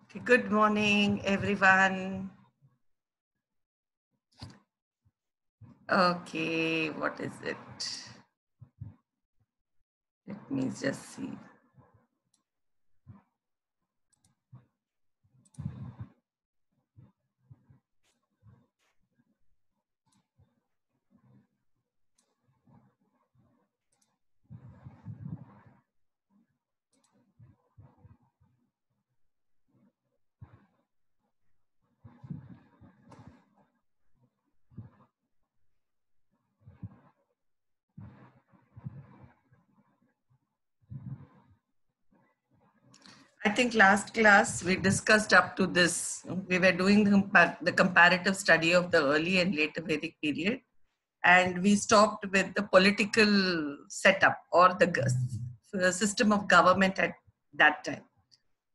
Okay, good morning, everyone. Okay, what is it? Let me just see. I think last class we discussed up to this. We were doing the comparative study of the early and later Vedic period, and we stopped with the political setup or the system of government at that time.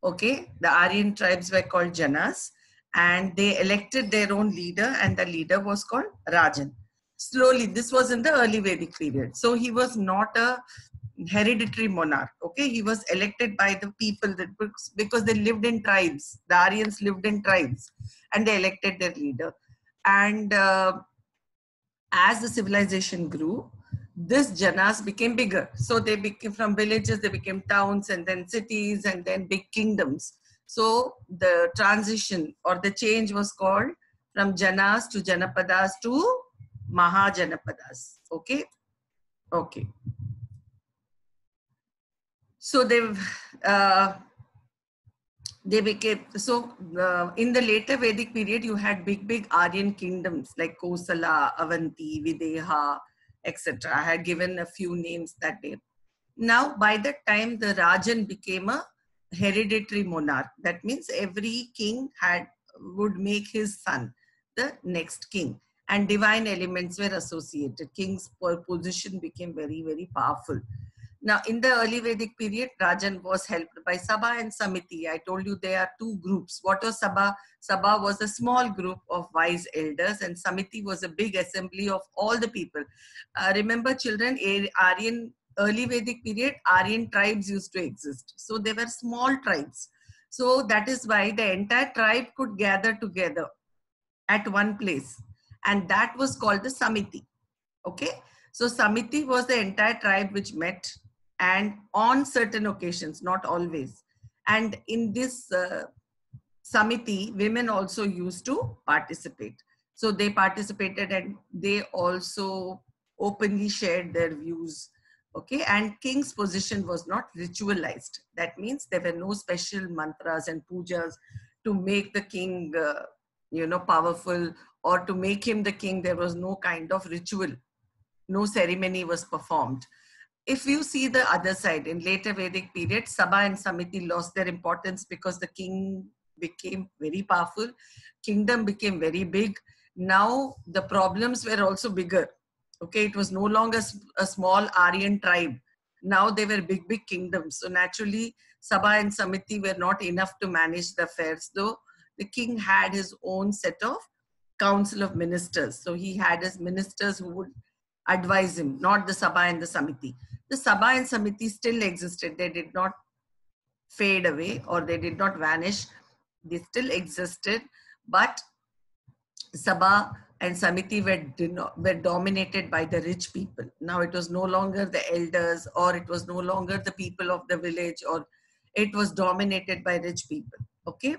Okay, the Aryan tribes were called Janas, and they elected their own leader, and the leader was called Rajan. Slowly, this was in the early Vedic period. So he was not a hereditary monarch. Okay, he was elected by the people because they lived in tribes. The Aryans lived in tribes, and they elected their leader. And as the civilization grew, this Janas became bigger. So they became from villages, they became towns, and then cities, and then big kingdoms. So the transition or the change was called from Janas to Janapadas to Mahajanapadas. Okay, okay. So uh, they became in the later Vedic period you had big Aryan kingdoms like Kosala, Avanti, Videha, etc. I had given a few names that day. Now by that time the Rajan became a hereditary monarch. That means every king would make his son the next king, and divine elements were associated. King's position became very powerful. Now, in the early Vedic period, Rajan was helped by Sabha and Samiti. I told you there are two groups. What was Sabha? Sabha was a small group of wise elders, and Samiti was a big assembly of all the people. Remember, children, Aryan early Vedic period, Aryan tribes used to exist. So they were small tribes. So that is why the entire tribe could gather together at one place, and that was called the Samiti. Okay, so Samiti was the entire tribe which met, and on certain occasions, not always. And in this Samiti, women also used to participate. So they participated and they also openly shared their views. Okay, and king's position was not ritualized. That means there were no special mantras and pujas to make the king, powerful, or to make him the king. There was no kind of ritual, no ceremony was performed. If you see the other side, in later Vedic period, Sabha and Samiti lost their importance because the king became very powerful, kingdom became very big. Now the problems were also bigger. Okay, it was no longer a small Aryan tribe. Now they were big kingdoms. So naturally, Sabha and Samiti were not enough to manage the affairs, though the king had his own set of council of ministers. So he had his ministers who would advise him, not the Sabha and the Samiti. The Sabha and Samiti still existed. They did not fade away or they did not vanish. They still existed, but Sabha and Samiti were dominated by the rich people. Now it was no longer the elders, or it was no longer the people of the village, or it was dominated by rich people. Okay.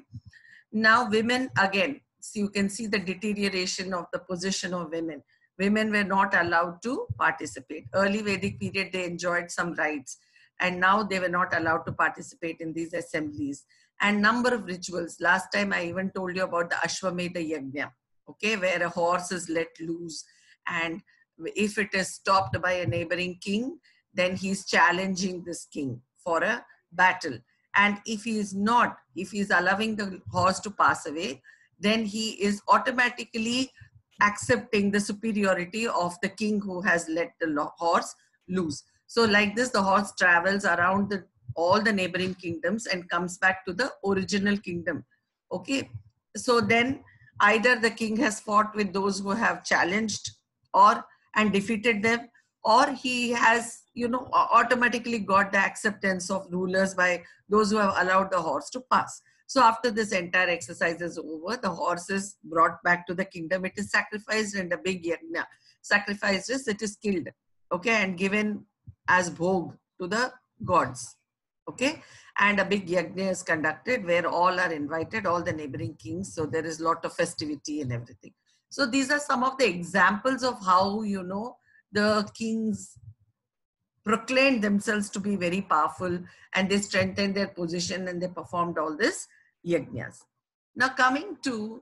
Now women, again, so you can see the deterioration of the position of women. Women were not allowed to participate. Early Vedic period, they enjoyed some rights, and now they were not allowed to participate in these assemblies. And number of rituals. Last time I even told you about the Ashwamedha Yajna, okay, where a horse is let loose, and if it is stopped by a neighboring king, then he's challenging this king for a battle. And if he is not, if he is allowing the horse to pass away, then he is automatically accepting the superiority of the king who has let the horse loose. So like this, the horse travels around all the neighboring kingdoms and comes back to the original kingdom. Okay, so then either the king has fought with those who have challenged or and defeated them, or he has automatically got the acceptance of rulers by those who have allowed the horse to pass. So after this entire exercise is over, the horse is brought back to the kingdom. It is sacrificed and a big yajna. Sacrificed is it is killed, okay, and given as bhog to the gods, okay. And a big yajna is conducted where all are invited, all the neighboring kings. So there is lot of festivity and everything. So these are some of the examples of how, you know, the kings proclaimed themselves to be very powerful and they strengthened their position and they performed all this yajnas. Now coming to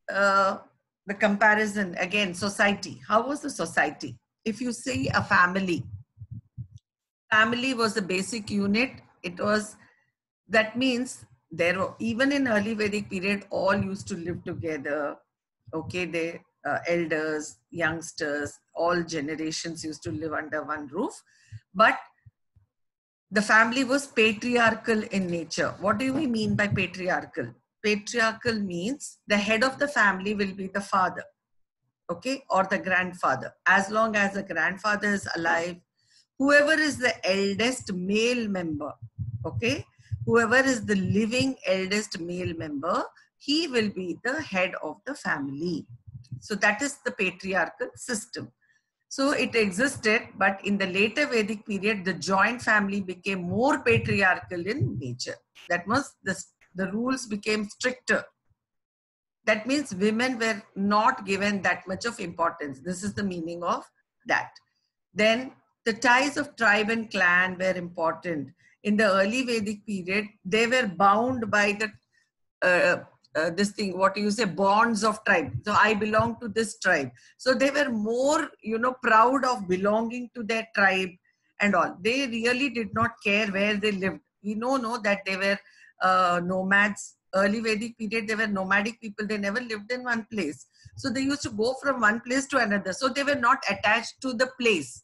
the comparison again, society. How was the society? If you see a family, family was the basic unit. It was, that means there were, even in early Vedic period, all used to live together. Okay, they elders, youngsters, all generations used to live under one roof. But the family was patriarchal in nature. What do we mean by patriarchal? Patriarchal means the head of the family will be the father, okay, or the grandfather. As long as the grandfather is alive, whoever is the eldest male member, okay, whoever is the living eldest male member, he will be the head of the family. So that is the patriarchal system. So it existed, but in the later Vedic period, the joint family became more patriarchal in nature. That was the rules became stricter. That means women were not given that much of importance. This is the meaning of that. Then the ties of tribe and clan were important. In the early Vedic period, they were bound by the this thing, what you say, bonds of tribe. So I belong to this tribe. So they were more, you know, proud of belonging to their tribe and all. They really did not care where they lived. We know that they were nomads. Early Vedic period, they were nomadic people. They never lived in one place. So they used to go from one place to another. So they were not attached to the place.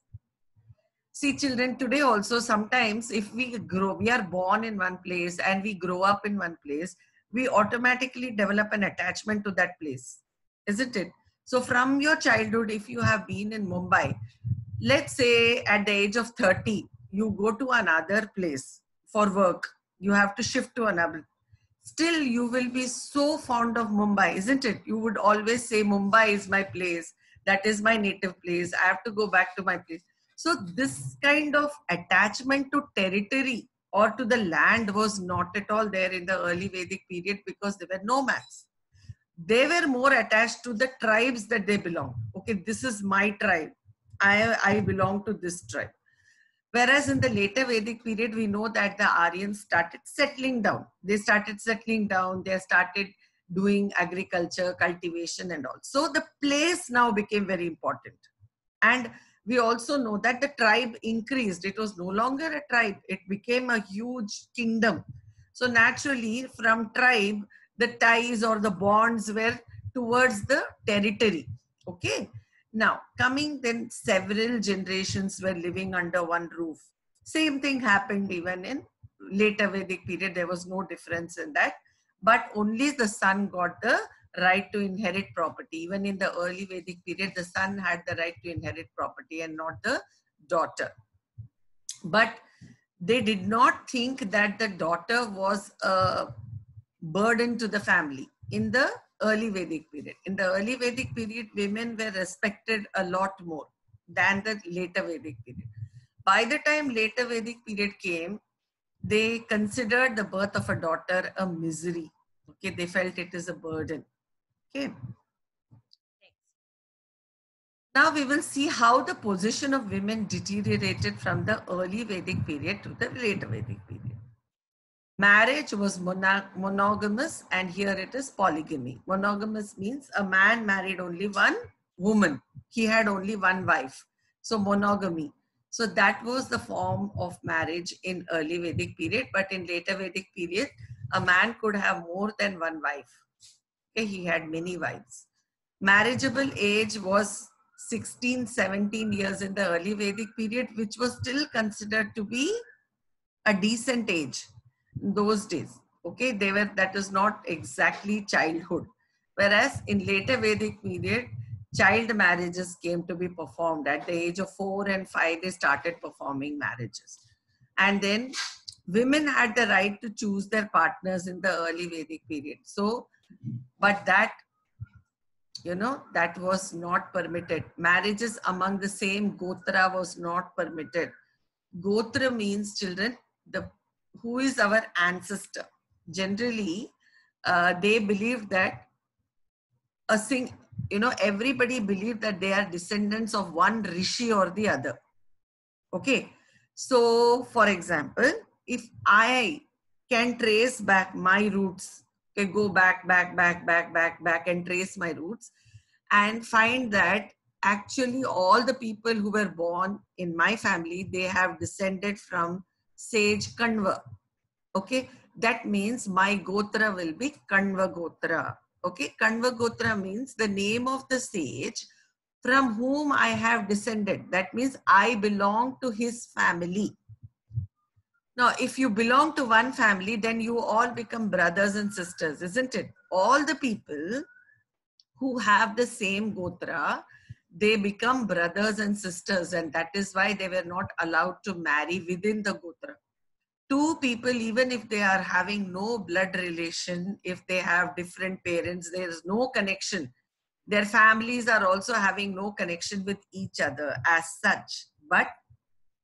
See, children today also, sometimes if we grow, we are born in one place and we grow up in one place, we automatically develop an attachment to that place, isn't it? So from your childhood, if you have been in Mumbai, let's say at the age of 30, you go to another place for work, you have to shift to another. Still, you will be so fond of Mumbai, isn't it? You would always say, Mumbai is my place. That is my native place. I have to go back to my place. So this kind of attachment to territory or to the land was not at all there in the early Vedic period because they were nomads. They were more attached to the tribes that they belong. Okay, this is my tribe. I belong to this tribe. Whereas in the later Vedic period, we know that the Aryans started settling down. They started settling down. They started doing agriculture, cultivation and all. So the place now became very important. And we also know that the tribe increased. It was no longer a tribe. It became a huge kingdom. So naturally, from tribe, the ties or the bonds were towards the territory. Okay. Now, coming then, several generations were living under one roof. Same thing happened even in later Vedic period. There was no difference in that. But only the son got the right to inherit property. Even in the early Vedic period, the son had the right to inherit property and not the daughter. But they did not think that the daughter was a burden to the family in the early Vedic period. In the early Vedic period, women were respected a lot more than the later Vedic period. By the time later Vedic period came, they considered the birth of a daughter a misery. Okay, they felt it is a burden. Okay. Now we will see how the position of women deteriorated from the early Vedic period to the later Vedic period. Marriage was monogamous, and here it is polygamy. Monogamous means a man married only one woman. He had only one wife. So monogamy. So that was the form of marriage in early Vedic period. But in later Vedic period, a man could have more than one wife. Okay, he had many wives. Marriageable age was 16, 17 years in the early Vedic period, which was still considered to be a decent age in those days. Okay, that is not exactly childhood. Whereas in later Vedic period, child marriages came to be performed. At the age of 4 and 5, they started performing marriages. And then women had the right to choose their partners in the early Vedic period. So, but that, that was not permitted. Marriages among the same Gotra was not permitted. Gotra means, children, who is our ancestor. Generally, they believed that everybody believed that they are descendants of one rishi or the other. Okay. So, for example, if I can trace back my roots, okay, go back, and trace my roots and find that actually all the people who were born in my family, they have descended from sage Kanva. Okay. That means my Gotra will be Kanva Gotra. Okay. Kanva Gotra means the name of the sage from whom I have descended. That means I belong to his family. Now, if you belong to one family, then you all become brothers and sisters, isn't it? All the people who have the same Gotra, they become brothers and sisters, and that is why they were not allowed to marry within the Gotra. Two people, even if they are having no blood relation, if they have different parents, there is no connection. Their families are also having no connection with each other as such. But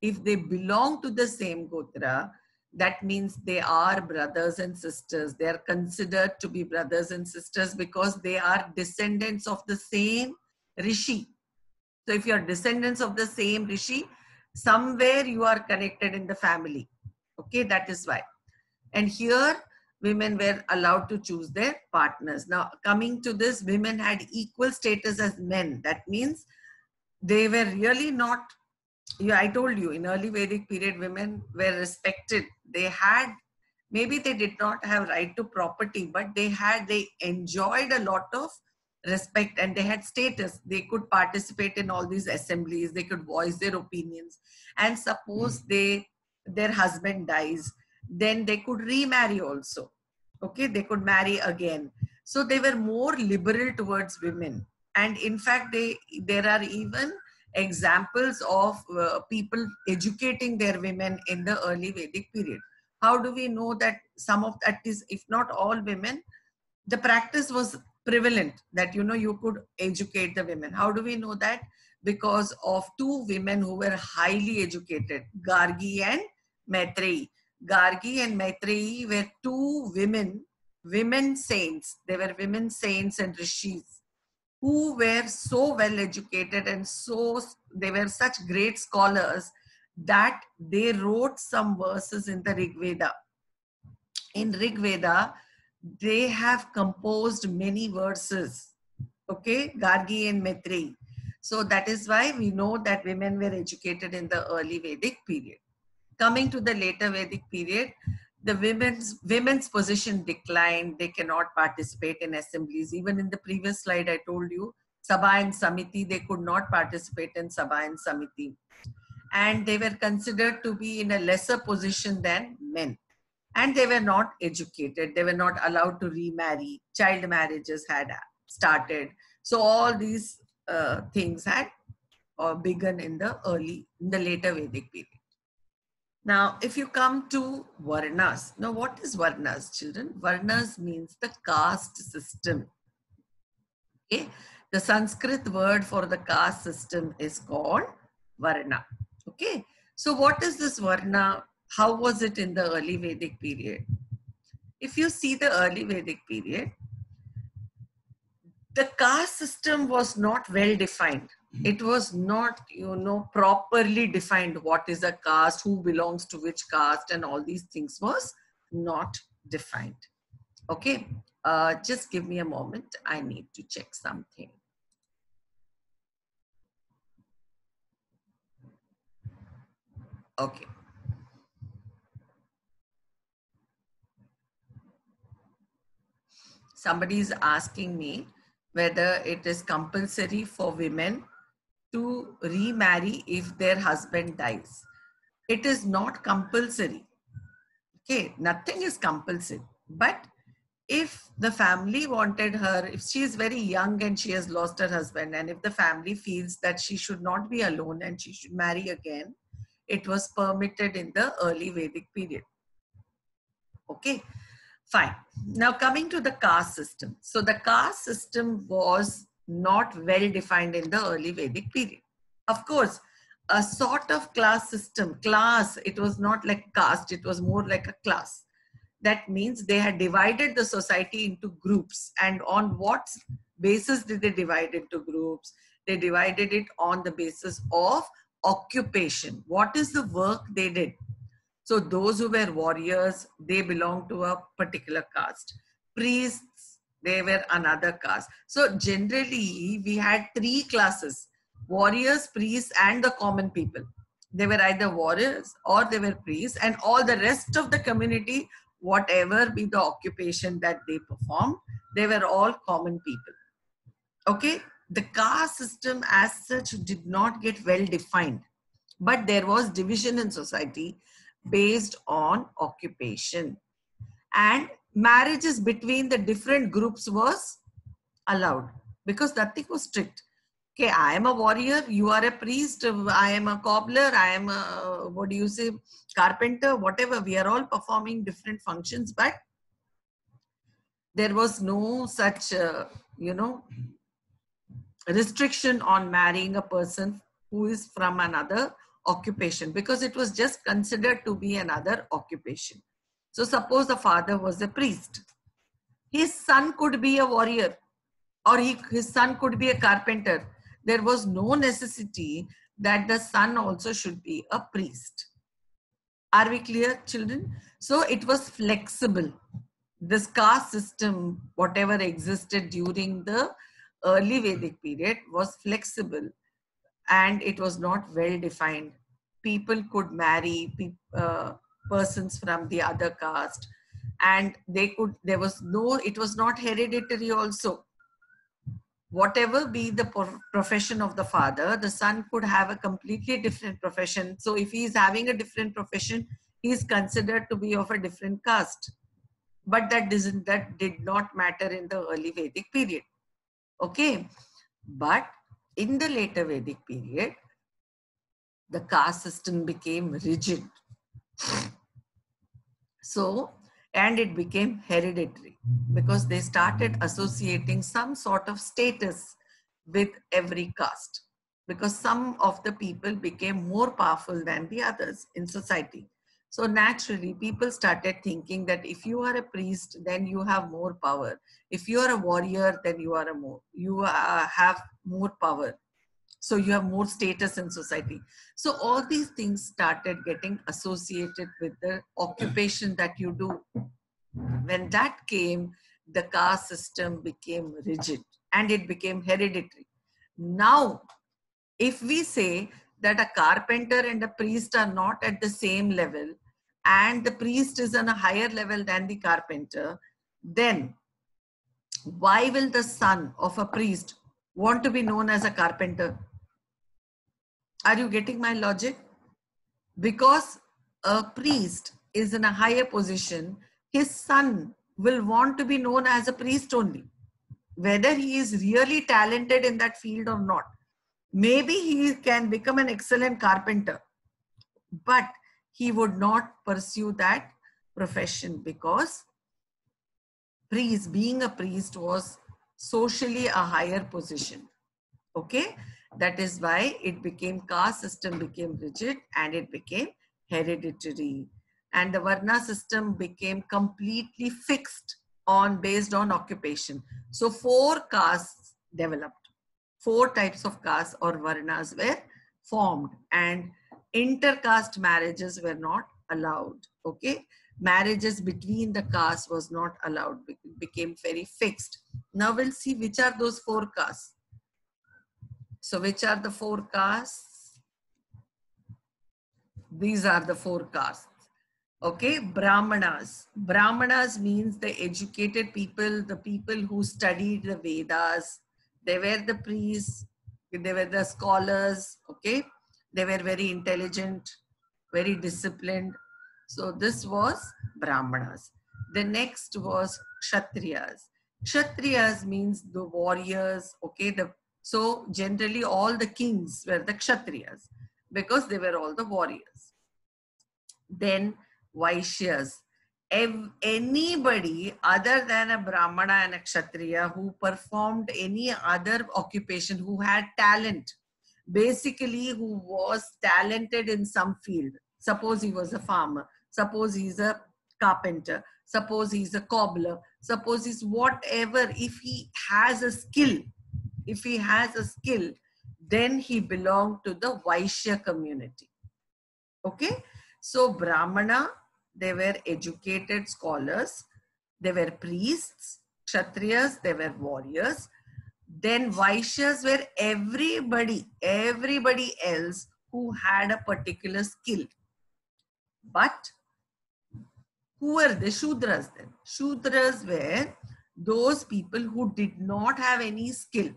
if they belong to the same Gotra, that means they are brothers and sisters. They are considered to be brothers and sisters because they are descendants of the same Rishi. So if you are descendants of the same Rishi, somewhere you are connected in the family. Okay, that is why. And here, women were allowed to choose their partners. Now, coming to this, women had equal status as men. That means they were really not, I told you, in early Vedic period, women were respected. They had, maybe they did not have right to property, but they enjoyed a lot of respect and they had status. They could participate in all these assemblies. They could voice their opinions. And suppose their husband dies, then they could remarry also. Okay, they could marry again. So they were more liberal towards women. And in fact, there are even examples of people educating their women in the early Vedic period. How do we know that some of that is, if not all women, the practice was prevalent that, you could educate the women. How do we know that? Because of two women who were highly educated, Gargi and Maitreyi. Gargi and Maitreyi were two women saints. They were women saints and rishis who were so well educated and they were such great scholars that they wrote some verses in the Rig Veda. In Rig Veda, they have composed many verses. Okay, Gargi and Maitreyi. So that is why we know that women were educated in the early Vedic period. Coming to the later Vedic period, the women's position declined. They cannot participate in assemblies. Even in the previous slide, I told you, Sabha and Samiti, they could not participate in Sabha and Samiti. And they were considered to be in a lesser position than men. And they were not educated. They were not allowed to remarry. Child marriages had started. So all these things had begun in the later Vedic period. Now, if you come to Varnas, now what is Varnas, children? Varnas means the caste system. Okay, the Sanskrit word for the caste system is called Varna. Okay, so what is this Varna? How was it in the early Vedic period? If you see the early Vedic period, the caste system was not well defined. It was not, properly defined. What is a caste, who belongs to which caste, and all these things was not defined. Okay, just give me a moment. I need to check something. Okay. Somebody is asking me whether it is compulsory for women to remarry if their husband dies. It is not compulsory. Okay, nothing is compulsory. But if the family wanted her, if she is very young and she has lost her husband, and if the family feels that she should not be alone and she should marry again, it was permitted in the early Vedic period. Okay, fine. Now coming to the caste system. So the caste system was not well defined in the early Vedic period. Of course, a sort of class system, it was not like caste, it was more like a class. That means they had divided the society into groups. And on what basis did they divide into groups? They divided it on the basis of occupation. What is the work they did? So those who were warriors, they belonged to a particular caste. Priests, they were another caste. So generally, we had three classes: warriors, priests, and the common people. They were either warriors or they were priests, and all the rest of the community, whatever be the occupation that they performed, they were all common people. Okay? The caste system as such did not get well defined, but there was division in society based on occupation, and marriages between the different groups was allowed because nothing was strict. Okay, I am a warrior, you are a priest, I am a cobbler, I am a, what do you say, carpenter, whatever. We are all performing different functions, but there was no such, restriction on marrying a person who is from another occupation, because it was just considered to be another occupation. So suppose the father was a priest, his son could be a warrior, or his son could be a carpenter. There was no necessity that the son also should be a priest. Are we clear, children? So it was flexible. This caste system, whatever existed during the early Vedic period, was flexible and it was not well defined. People could marry persons from the other caste, and it was not hereditary also. Whatever be the profession of the father, the son could have a completely different profession. So if he is having a different profession, he is considered to be of a different caste. But that did not matter in the early Vedic period. Okay. But in the later Vedic period, the caste system became rigid. So, and it became hereditary because they started associating some sort of status with every caste, because some of the people became more powerful than the others in society. So naturally, people started thinking that if you are a priest, then you have more power. If you are a warrior, then you have more power. So you have more status in society. So all these things started getting associated with the occupation that you do. When that came, the caste system became rigid and it became hereditary. Now, if we say that a carpenter and a priest are not at the same level, and the priest is on a higher level than the carpenter, then why will the son of a priest want to be known as a carpenter? Are you getting my logic? Because a priest is in a higher position, his son will want to be known as a priest only, whether he is really talented in that field or not. Maybe he can become an excellent carpenter, but he would not pursue that profession because being a priest was socially a higher position. Okay, that is why it became, caste system became rigid and it became hereditary, and the varna system became completely fixed based on occupation. So 4 castes developed, 4 types of castes or varnas were formed, and intercaste marriages were not allowed. Okay, marriages between the castes was not allowed, it became very fixed. Now we'll see which are those 4 castes. So which are the 4 castes? These are the 4 castes. Okay, Brahmanas. Brahmanas means the educated people, the people who studied the Vedas. They were the priests, they were the scholars, okay? They were very intelligent, very disciplined. So this was Brahmanas. The next was Kshatriyas. Kshatriyas means the warriors, okay? So generally all the kings were the Kshatriyas because they were all the warriors. Then Vaishyas. anybody other than a Brahmana and a Kshatriya who performed any other occupation, who had talent, basically who was talented in some field. Suppose he was a farmer, suppose he's a carpenter, suppose he's a cobbler, suppose he's whatever. If he has a skill, then he belonged to the Vaishya community. Okay, so Brahmana, they were educated scholars, they were priests. Kshatriyas, they were warriors. Then Vaishyas were everybody else who had a particular skill. But who were the Shudras then? Shudras were those people who did not have any skill.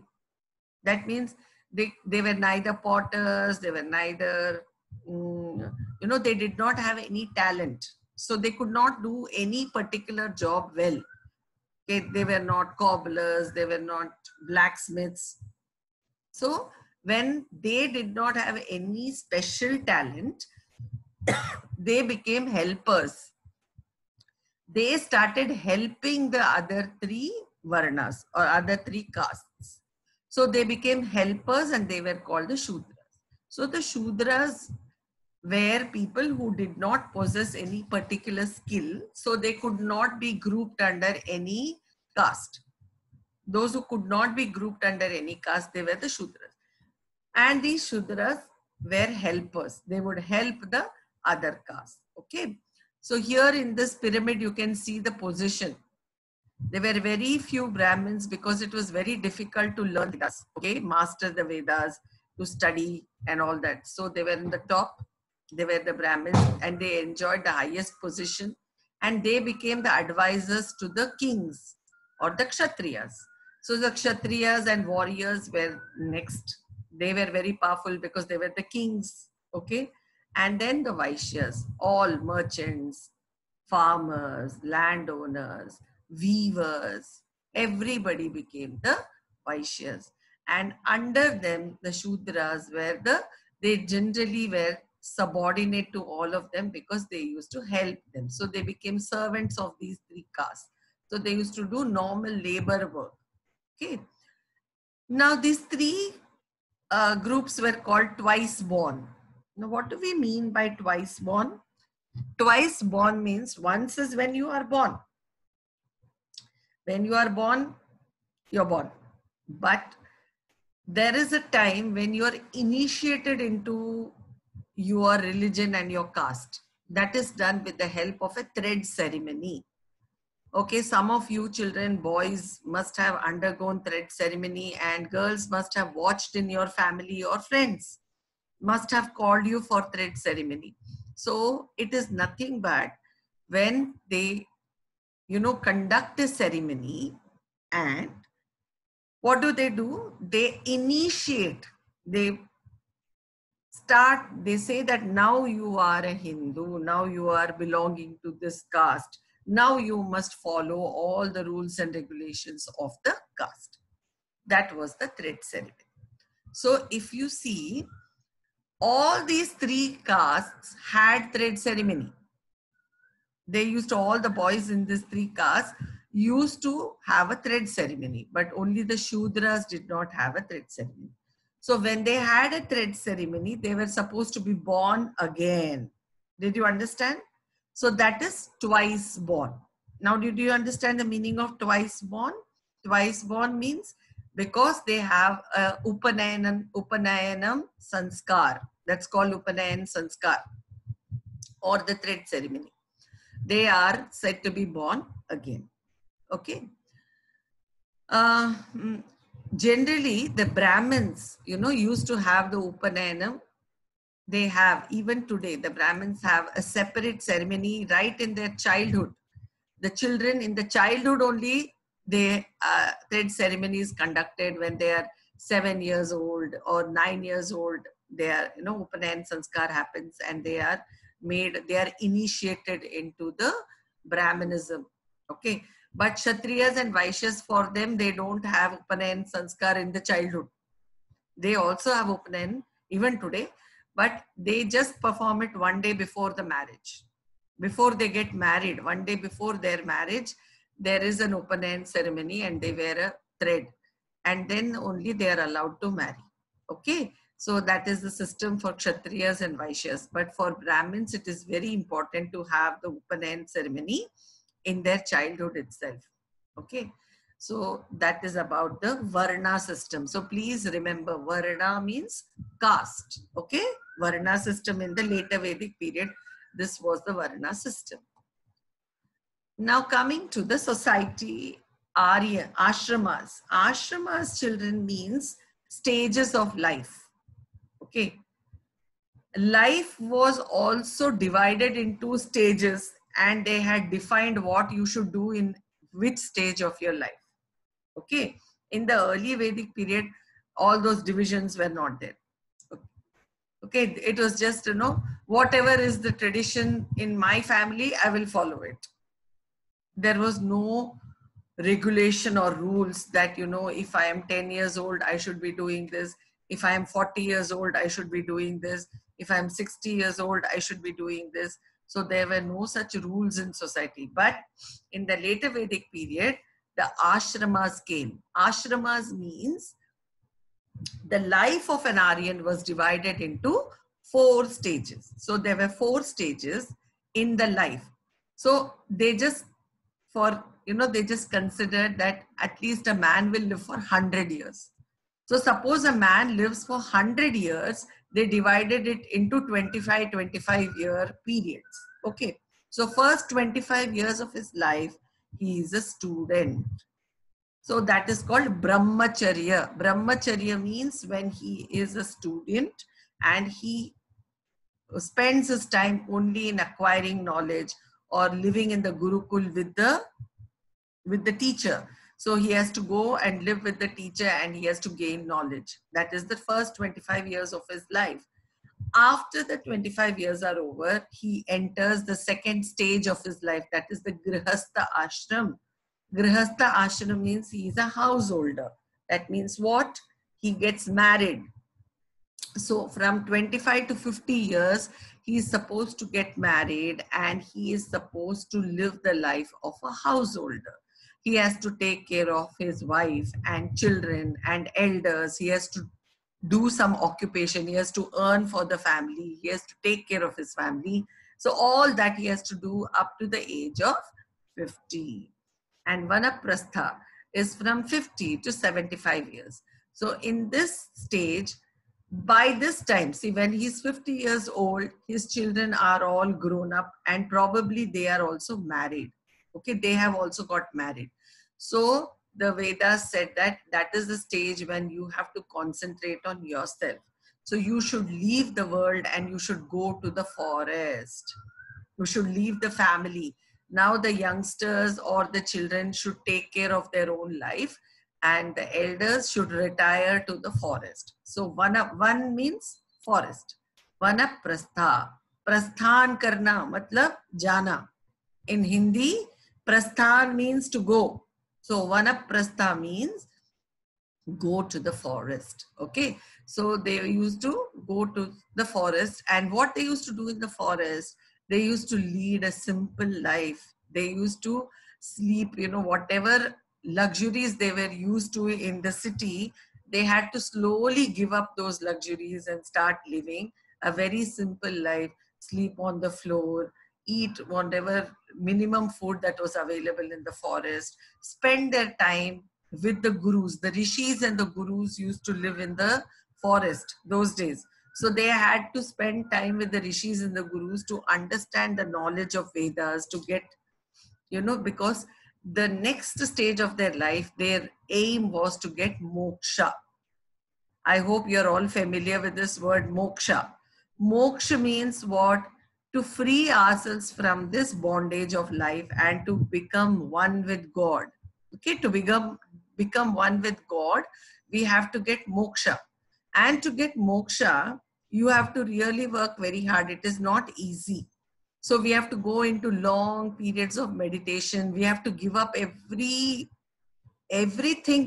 That means they were neither potters, they were neither, they did not have any talent. So they could not do any particular job well. Okay, they were not cobblers, they were not blacksmiths. So when they did not have any special talent, they became helpers. They started helping the other three varnas or other three castes. So they became helpers and they were called the Shudras. So the Shudras were people who did not possess any particular skill. So they could not be grouped under any caste. Those who could not be grouped under any caste, they were the Shudras. And these Shudras were helpers. They would help the other caste. Okay. So here in this pyramid, you can see the position. There were very few Brahmins because it was very difficult to learn Vedas, okay, master the Vedas, to study and all that. So they were in the top, they were the Brahmins and they enjoyed the highest position and they became the advisors to the kings or the Kshatriyas. So the Kshatriyas and warriors were next. They were very powerful because they were the kings, okay. And then the Vaishyas, all merchants, farmers, landowners, weavers, everybody became the Vaishyas. And under them, the Shudras they generally were subordinate to all of them because they used to help them. So they became servants of these three castes. So they used to do normal labor work. Okay. Now these three groups were called twice born. Now what do we mean by twice born? Twice born means once is when you are born. When you are born, you're born. But there is a time when you are initiated into your religion and your caste. That is done with the help of a thread ceremony. Okay, some of you children, boys must have undergone thread ceremony and girls must have watched in your family or friends must have called you for thread ceremony. So it is nothing but when they, conduct a ceremony and what do? They initiate, they say that now you are a Hindu, now you are belonging to this caste. Now you must follow all the rules and regulations of the caste. That was the thread ceremony. So if you see, all these three castes had thread ceremony. All the boys in these three castes used to have a thread ceremony, but only the Shudras did not have a thread ceremony. So when they had a thread ceremony, they were supposed to be born again. Did you understand? So that is twice born. Now, did you understand the meaning of twice born? Twice born means because they have a Upanayanam Sanskar. That's called Upanayan Sanskar or the thread ceremony. They are said to be born again. Okay. Generally, the Brahmins, used to have the Upanayanam. They have, even today, the Brahmins have a separate ceremony right in their childhood. The children in the childhood only, thread ceremony is conducted when they are 7 years old or 9 years old. They are, Upanayan Sanskar happens and they are initiated into the Brahmanism. Okay. But Kshatriyas and Vaishyas, for them, they don't have Upanayan Sanskar in the childhood. They also have Upanayan even today, but they just perform it one day before the marriage. before they get married, one day before their marriage, there is an open end ceremony and they wear a thread, and then only they are allowed to marry. Okay, so that is the system for Kshatriyas and Vaishyas. But for Brahmins, it is very important to have the open end ceremony in their childhood itself. Okay, so that is about the Varna system. So please remember, Varna means caste. Okay, Varna system in the later Vedic period, this was the Varna system. Now coming to the society, Arya, ashramas. Ashramas, children, means stages of life. Okay. Life was also divided into stages, and they had defined what you should do in which stage of your life. Okay. In the early Vedic period, all those divisions were not there. Okay. It was just, whatever is the tradition in my family, I will follow it. There was no regulation or rules that, if I am 10 years old, I should be doing this. If I am 40 years old, I should be doing this. If I am 60 years old, I should be doing this. So there were no such rules in society. But in the later Vedic period, the ashramas came. Ashramas means the life of an Aryan was divided into 4 stages. So there were 4 stages in the life. So they just they just considered that at least a man will live for 100 years. So suppose a man lives for 100 years, they divided it into 25-year periods. Okay. So first 25 years of his life, he is a student. So that is called Brahmacharya. Brahmacharya means when he is a student and he spends his time only in acquiring knowledge or living in the Gurukul with the teacher. So he has to go and live with the teacher and he has to gain knowledge. That is the first 25 years of his life. After the 25 years are over, he enters the second stage of his life. That is the Grihastha Ashram. Grihastha Ashram means he is a householder. That means what? He gets married. So from 25 to 50 years, he is supposed to get married and he is supposed to live the life of a householder. He has to take care of his wife and children and elders. He has to do some occupation. He has to earn for the family. He has to take care of his family. So all that he has to do up to the age of 50. And Vanaprastha is from 50 to 75 years. So in this stage, by this time, see, when he's 50 years old, his children are all grown up and probably they are also married. Okay, they have also got married. So the Vedas said that that is the stage when you have to concentrate on yourself. So you should leave the world and you should go to the forest. You should leave the family. Now the youngsters or the children should take care of their own life and the elders should retire to the forest. So one means forest. Vanaprastha. Prasthan karna, matlab jana. In Hindi, prasthan means to go. So Vanaprastha means go to the forest. Okay. So they used to go to the forest, and what they used to do in the forest, they used to lead a simple life. They used to sleep, whatever luxuries they were used to in the city, they had to slowly give up those luxuries and start living a very simple life, sleep on the floor, eat whatever minimum food that was available in the forest, spend their time with the gurus. The rishis and the gurus used to live in the forest those days. So they had to spend time with the rishis and the gurus to understand the knowledge of Vedas, to get, because the next stage of their life, their aim was to get moksha. I hope you're all familiar with this word moksha. Moksha means what? To free ourselves from this bondage of life and to become one with God. Okay, to become one with God, we have to get moksha. And to get moksha, you have to really work very hard. It is not easy. So we have to go into long periods of meditation. We have to give up everything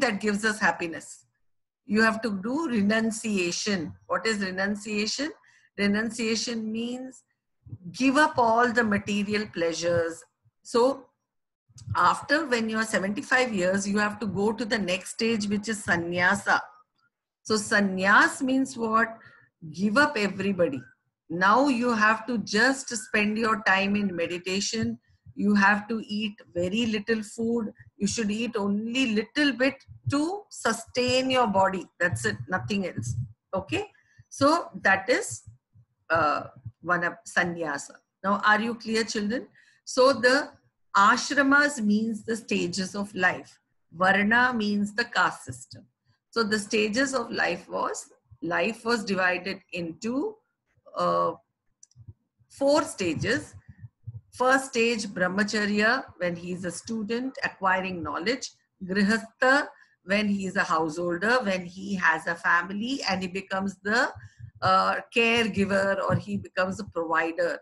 that gives us happiness. You have to do renunciation. What is renunciation? Renunciation means give up all the material pleasures. So after, when you are 75 years, you have to go to the next stage, which is sannyasa. So sannyas means what? Give up everybody. Now you have to just spend your time in meditation. You have to eat very little food. You should eat only little bit to sustain your body. That's it, nothing else. Okay. So that is one of sannyasa. Now, are you clear, children? So the ashramas means the stages of life. Varna means the caste system. So the stages of life was divided into 4 stages. First stage, brahmacharya, when he is a student acquiring knowledge. Grihastha, when he is a householder, when he has a family and he becomes the caregiver, or he becomes a provider.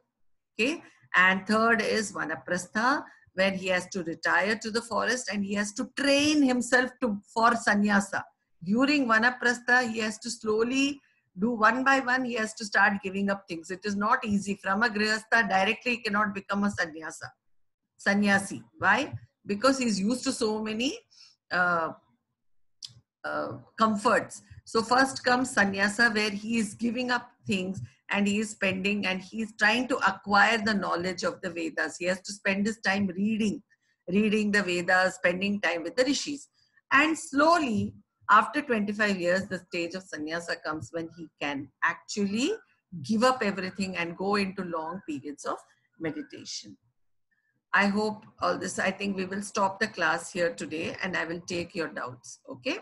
Okay. And third is vanaprastha, when he has to retire to the forest and he has to train himself for sannyasa. During vanaprastha, he has to slowly do one by one. He has to start giving up things. It is not easy. From a grihastha, directly he cannot become a sannyasi. Why? Because he's used to so many comforts. So first comes sannyasa, where he is giving up things and he is spending, and he is trying to acquire the knowledge of the Vedas. He has to spend his time reading the Vedas, spending time with the rishis. And slowly, after 25 years, the stage of sannyasa comes when he can actually give up everything and go into long periods of meditation. I hope all this, I think we will stop the class here today and I will take your doubts. Okay.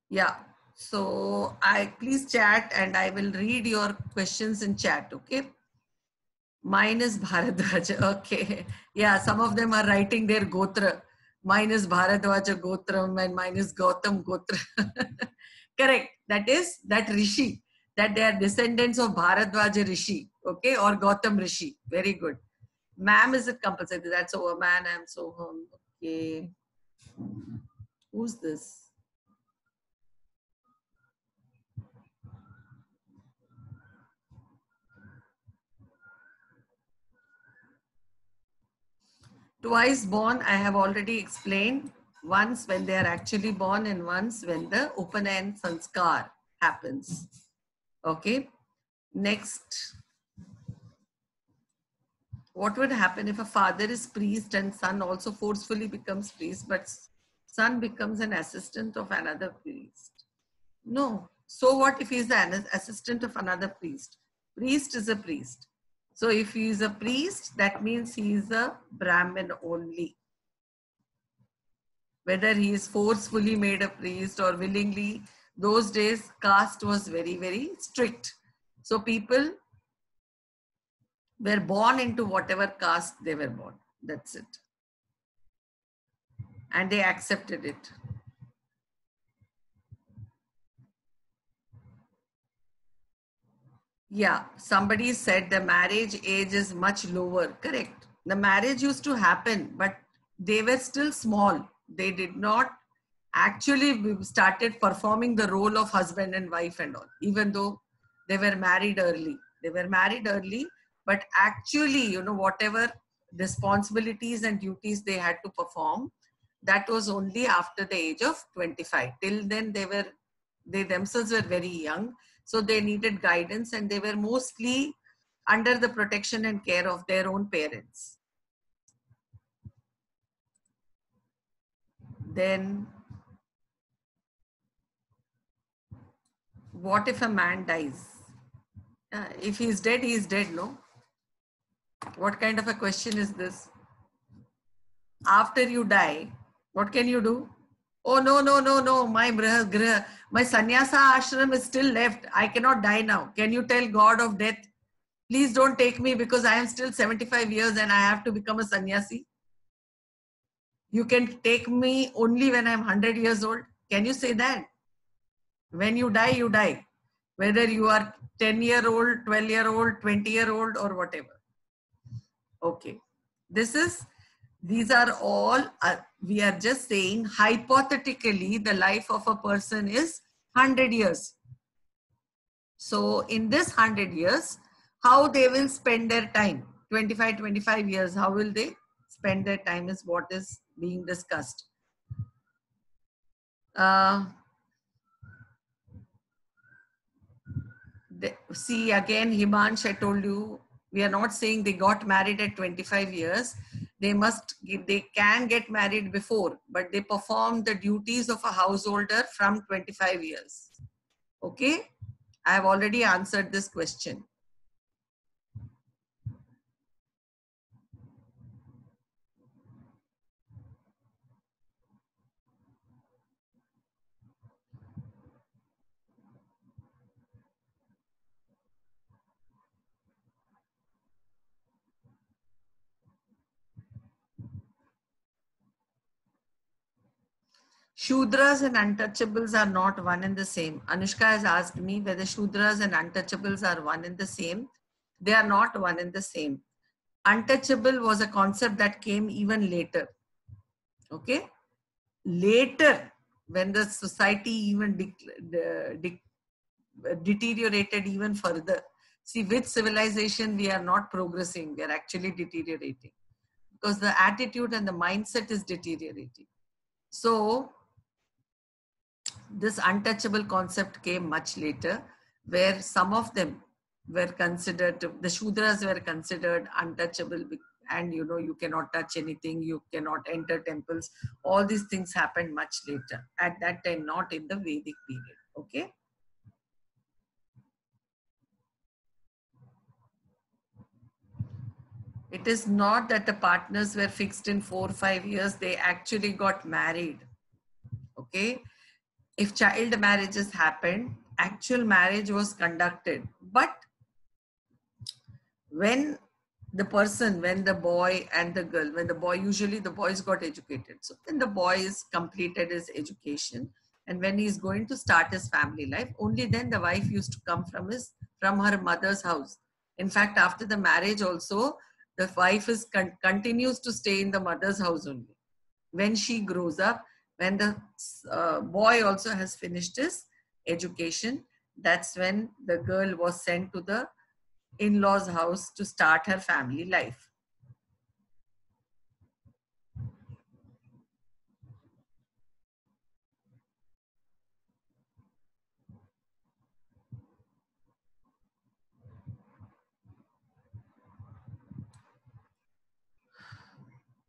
Yeah. So please chat and I will read your questions in chat. Okay. Mine is Bharadwaja. Okay. Yeah. Some of them are writing their Gotra. Mine is Bharadwaja Gotram and mine is Gautam Gotra. Correct. That is that Rishi, that they are descendants of Bharadwaja Rishi. Okay. Or Gautam Rishi. Very good. Ma'am, is it compulsory? That's over, man. I'm so home. Okay. Who's this? Twice born, I have already explained. Once when they are actually born and once when the Upanayan Sanskar happens. Okay. Next. What would happen if a father is priest and son also forcefully becomes priest, but son becomes an assistant of another priest? No. So what if he is an assistant of another priest? Priest is a priest. So if he is a priest, that means he is a Brahmin only. Whether he is forcefully made a priest or willingly, those days caste was very, very strict. So people were born into whatever caste they were born. That's it. And they accepted it. Yeah, somebody said the marriage age is much lower. Correct. The marriage used to happen, but they were still small. They did not actually started performing the role of husband and wife and all, even though they were married early. They were married early, but actually, whatever responsibilities and duties they had to perform, that was only after the age of 25. Till then, they themselves were very young. So they needed guidance and they were mostly under the protection and care of their own parents. Then, what if a man dies? If he is dead, no? What kind of a question is this? After you die, what can you do? Oh, no. My sannyasa ashram is still left. I cannot die now. Can you tell God of death, please don't take me because I am still 75 years and I have to become a sannyasi? You can take me only when I'm 100 years old. Can you say that? When you die, you die. Whether you are 10-year-old, 12-year-old, 20-year-old or whatever. Okay. These are all, we are just saying hypothetically the life of a person is 100 years. So in this 100 years, how they will spend their time, 25 years, how will they spend their time is what is being discussed. See again, Himansh, I told you, we are not saying they got married at 25 years. They can get married before, but they perform the duties of a householder from 25 years. Okay? I have already answered this question. Shudras and untouchables are not one and the same. Anushka has asked me whether Shudras and untouchables are one and the same. They are not one and the same. Untouchable was a concept that came even later. Okay? Later, when the society even deteriorated even further. See, with civilization, we are not progressing. We are actually deteriorating because the attitude and the mindset is deteriorating. So, this untouchable concept came much later, where some of them were considered, the Shudras were considered untouchable, and you cannot touch anything, you cannot enter temples. All these things happened much later. At that time, not in the Vedic period. Okay. It is not that the partners were fixed in 4 or 5 years, they actually got married. Okay. If child marriages happened, actual marriage was conducted. But when the boy and the girl, when the boy, usually the boys got educated. So when the boy is completed his education and when he's going to start his family life, only then the wife used to come from her mother's house. In fact, after the marriage also, the wife continues to stay in the mother's house only. When she grows up, when the boy also has finished his education, that's when the girl was sent to the in-laws house to start her family life.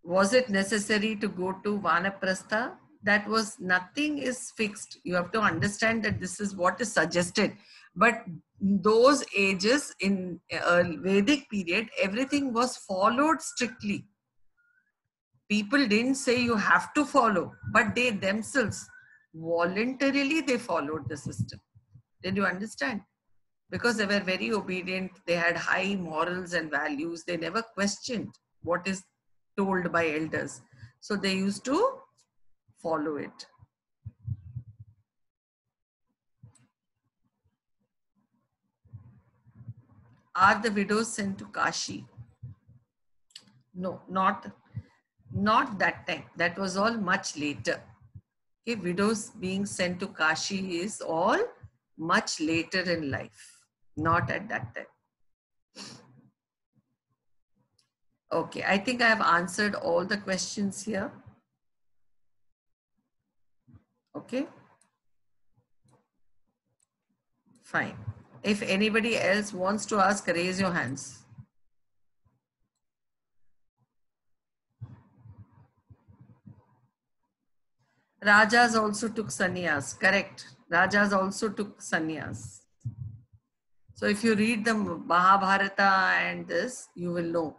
Was it necessary to go to Vanaprastha? That was, nothing is fixed. You have to understand that this is what is suggested. But those ages in Vedic period, everything was followed strictly. People didn't say you have to follow, but they themselves voluntarily they followed the system. Did you understand? Because they were very obedient, they had high morals and values, they never questioned what is told by elders. So they used to follow it. Are the widows sent to Kashi? No, not that time. That was all much later. Okay, widows being sent to Kashi is all much later in life, not at that time. Okay, I think I have answered all the questions here. Okay. Fine. If anybody else wants to ask, raise your hands. Rajas also took sannyas. Correct. Rajas also took sannyas. So if you read the Mahabharata and this, you will know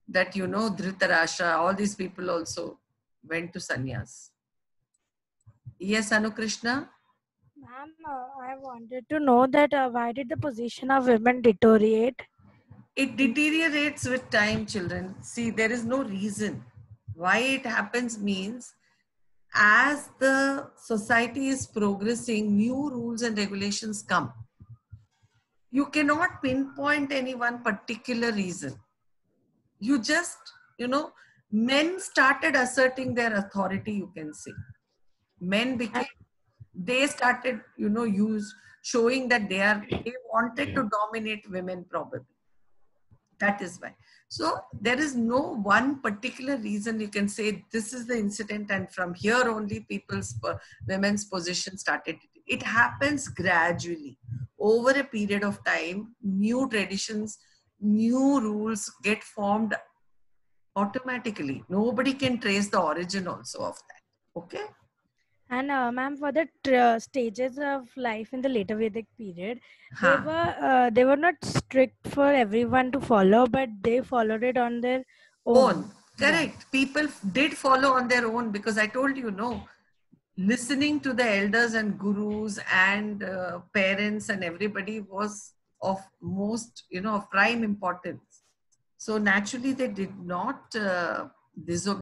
that, Dhritarashtra, all these people also went to sannyas. Yes, Anukrishna? Ma'am, I wanted to know that why did the position of women deteriorate? It deteriorates with time, children. See, there is no reason. Why it happens means, as the society is progressing, new rules and regulations come. You cannot pinpoint any one particular reason. You just, men started asserting their authority, you can say. Men became, they started, showing that they wanted to dominate women probably. That is why. So there is no one particular reason you can say this is the incident and from here only women's position started. It happens gradually over a period of time. New traditions, new rules get formed automatically. Nobody can trace the origin also of that. Okay. And ma'am, for the stages of life in the later Vedic period, Huh. they were not strict for everyone to follow, but they followed it on their Own. own. Yeah. Correct. People did follow on their own because I told you, no, listening to the elders and gurus and parents and everybody was of most, of prime importance. So naturally, they did not disobey